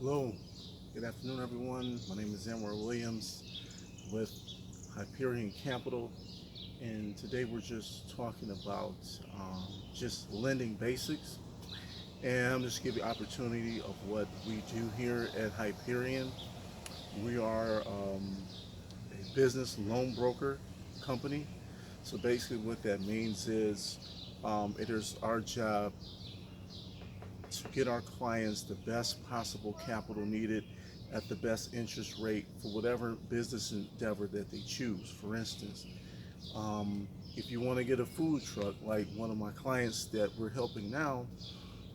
Hello, good afternoon, everyone. My name is Anwar Williams with Hyperion Capital, and today we're just talking about just lending basics. And I'm just give you opportunity of what we do here at Hyperion. We are a business loan broker company. So basically, what that means is it is our job to get our clients the best possible capital needed at the best interest rate for whatever business endeavor that they choose. For instance, um, if you want to get a food truck, like one of my clients that we're helping now,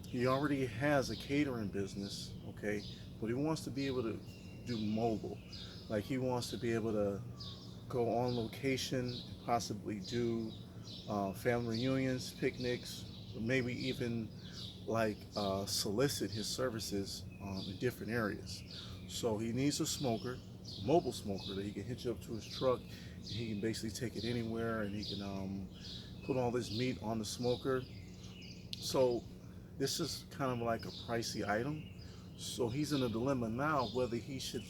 he already has a catering business, okay, but he wants to be able to do mobile. Like he wants to be able to go on location, possibly do family reunions, picnics, or maybe even solicit his services in different areas. So he needs a smoker, a mobile smoker that he can hitch up to his truck, and he can basically take it anywhere, and he can put all this meat on the smoker. So this is kind of like a pricey item. So he's in a dilemma now whether he should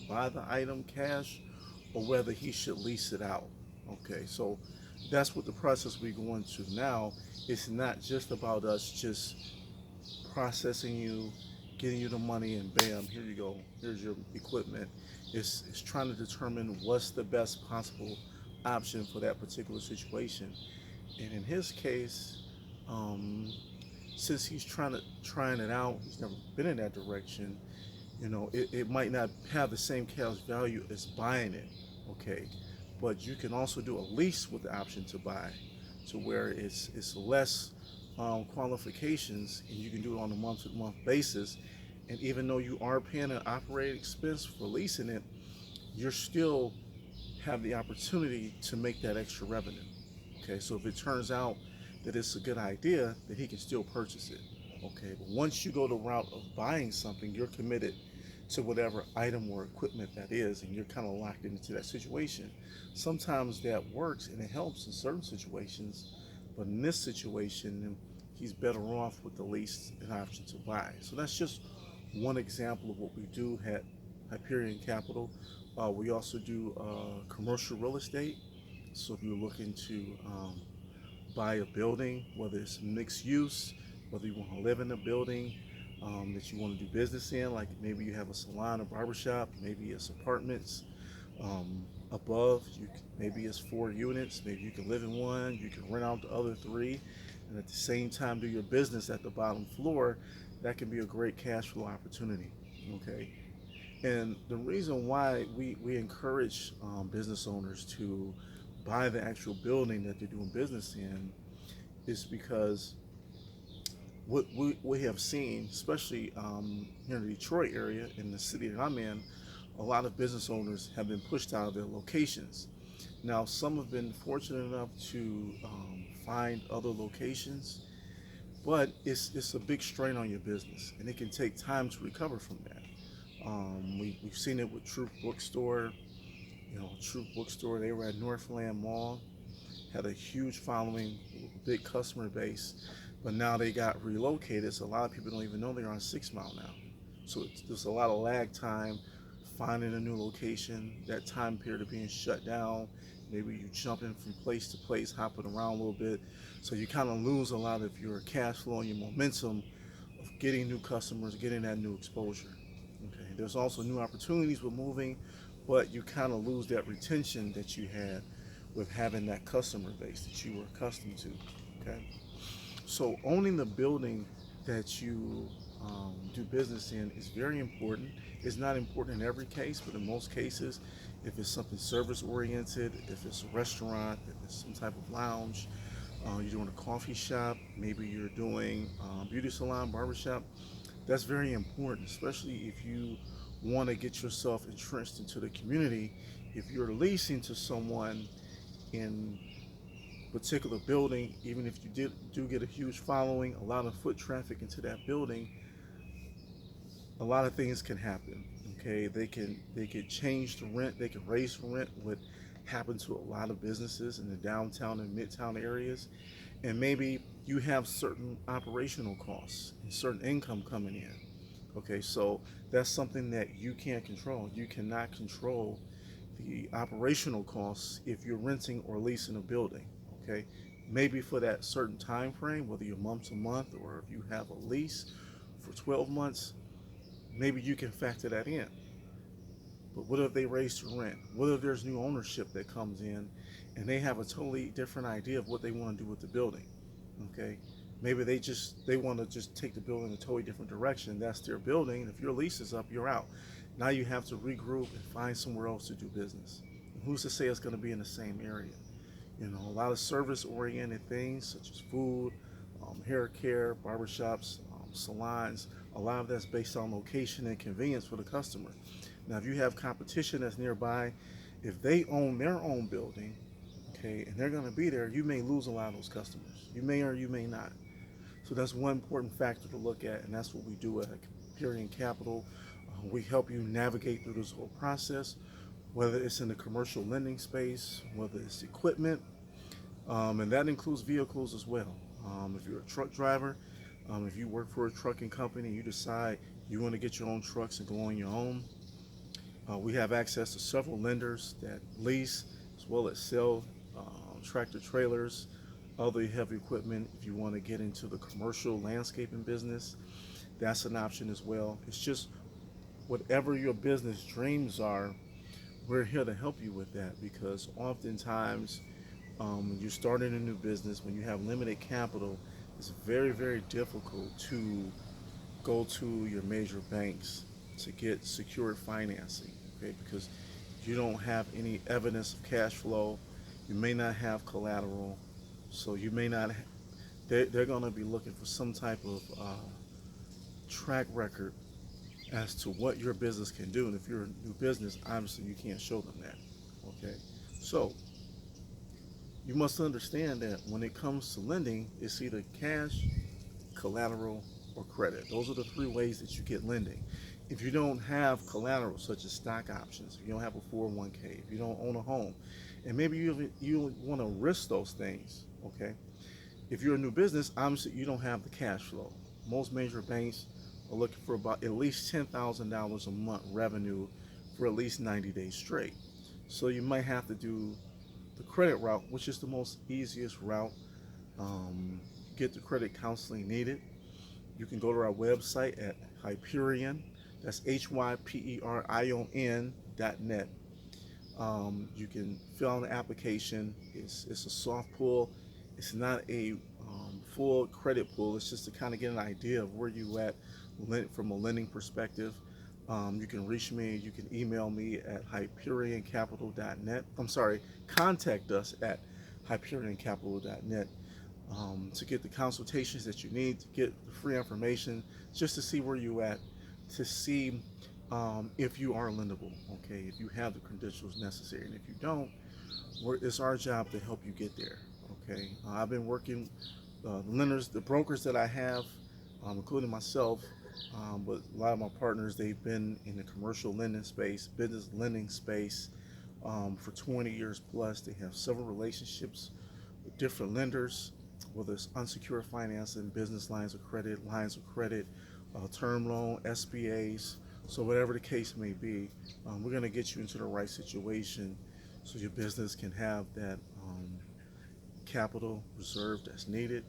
buy the item cash or whether he should lease it out. Okay, so that's what the process we go into now. It's not just about us just processing you, getting you the money, and bam, here you go. Here's your equipment. It's trying to determine what's the best possible option for that particular situation. And in his case, um, since he's trying it out, he's never been in that direction. It might not have the same cash value as buying it. Okay, but you can also do a lease with the option to buy, to where it's less qualifications, and you can do it on a month-to-month basis. And even though you are paying an operating expense for leasing it, you're still have the opportunity to make that extra revenue. Okay, so if it turns out that it's a good idea, then he can still purchase it. Okay, but once you go the route of buying something, you're committed to whatever item or equipment that is, and you're kind of locked into that situation. Sometimes that works and it helps in certain situations, but in this situation, he's better off with the lease an option to buy. So that's just one example of what we do at Hyperion Capital. We also do commercial real estate. So if you're looking to buy a building, whether it's mixed use, whether you want to live in a building that you want to do business in, like maybe you have a salon, a barbershop, maybe it's apartments. Above, maybe it's 4 units, maybe you can live in one, you can rent out the other three, and at the same time do your business at the bottom floor. That can be a great cash flow opportunity. Okay, and the reason why we encourage business owners to buy the actual building that they're doing business in is because what we have seen, especially here in the Detroit area, in the city that I'm in, a lot of business owners have been pushed out of their locations. Now, some have been fortunate enough to find other locations, but it's a big strain on your business, and it can take time to recover from that. We've seen it with Truth Bookstore. Truth Bookstore, they were at Northland Mall, had a huge following, big customer base, but now they got relocated, so a lot of people don't even know they're on 6 Mile now. So there's a lot of lag time finding a new location, that time period of being shut down. Maybe you jumping from place to place, hopping around a little bit. So you kind of lose a lot of your cash flow and your momentum of getting new customers, getting that new exposure. Okay. There's also new opportunities with moving, but you kind of lose that retention that you had with having that customer base that you were accustomed to. Okay. So owning the building that you do business in is very important. It's not important in every case, but in most cases, if it's something service oriented, if it's a restaurant, if it's some type of lounge, you're doing a coffee shop, maybe you're doing beauty salon, barbershop, that's very important, especially if you want to get yourself entrenched into the community. If you're leasing to someone in particular building, even if you do get a huge following, a lot of foot traffic into that building, a lot of things can happen. Okay, they can change the rent, they can raise the rent. What happened to a lot of businesses in the downtown and midtown areas, and maybe you have certain operational costs and certain income coming in. Okay, so that's something that you can't control. You cannot control the operational costs if you're renting or leasing a building. Okay, maybe for that certain time frame, whether you're month to month or if you have a lease for 12 months, maybe you can factor that in. But what if they raise the rent? What if there's new ownership that comes in and they have a totally different idea of what they want to do with the building? Okay, maybe they want to just take the building in a totally different direction. That's their building. If your lease is up, you're out. Now you have to regroup and find somewhere else to do business. And who's to say it's going to be in the same area? You know, a lot of service-oriented things such as food, hair care, barbershops, salons. A lot of that's based on location and convenience for the customer. Now, if you have competition that's nearby, if they own their own building, okay, and they're going to be there, you may lose a lot of those customers. You may or you may not. So that's one important factor to look at, and that's what we do at Hyperion Capital. We help you navigate through this whole process, whether it's in the commercial lending space, whether it's equipment, and that includes vehicles as well. If you're a truck driver, if you work for a trucking company, you decide you want to get your own trucks and go on your own, we have access to several lenders that lease as well as sell tractor trailers, other heavy equipment. If you want to get into the commercial landscaping business, that's an option as well. It's just whatever your business dreams are, we're here to help you with that, because oftentimes when you're starting a new business, when you have limited capital, it's very, very difficult to go to your major banks to get secured financing, okay? Because you don't have any evidence of cash flow, you may not have collateral, so you may not. They're going to be looking for some type of track record as to what your business can do. And if you're a new business, obviously you can't show them that, okay? So you must understand that when it comes to lending, it's either cash, collateral, or credit. Those are the three ways that you get lending. If you don't have collateral, such as stock options, if you don't have a 401k, if you don't own a home, and maybe you want to risk those things, okay? If you're a new business, obviously you don't have the cash flow. Most major banks are looking for about at least $10,000 a month revenue for at least 90 days straight. So you might have to do the credit route, which is the most easiest route. Get the credit counseling needed. You can go to our website at Hyperion, that's HYPERION.net. You can fill out an application. It's a soft pull. It's not a full credit pull. It's just to kind of get an idea of where you at from a lending perspective. You can reach me. You can email me at HyperionCapital.net. I'm sorry, contact us at HyperionCapital.net to get the consultations that you need, to get the free information, just to see where you at, to see if you are lendable, okay, if you have the credentials necessary. And if you don't, it's our job to help you get there, okay. I've been working, the lenders, the brokers that I have, including myself, but a lot of my partners, they've been in the commercial lending space, business lending space for 20 years plus. They have several relationships with different lenders, whether it's unsecured financing, business lines of credit, term loan, SBAs. So whatever the case may be, we're going to get you into the right situation so your business can have that capital reserve that's needed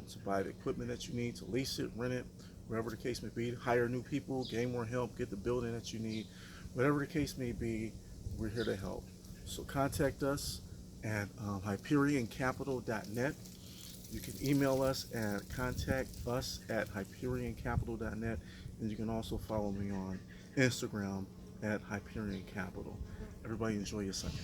to buy the equipment that you need, to lease it, rent it, whatever the case may be, hire new people, gain more help, get the building that you need. Whatever the case may be, we're here to help. So contact us at HyperionCapital.net. You can email us at contact us at HyperionCapital.net, and you can also follow me on Instagram at Hyperion Capital. Everybody enjoy your Sunday.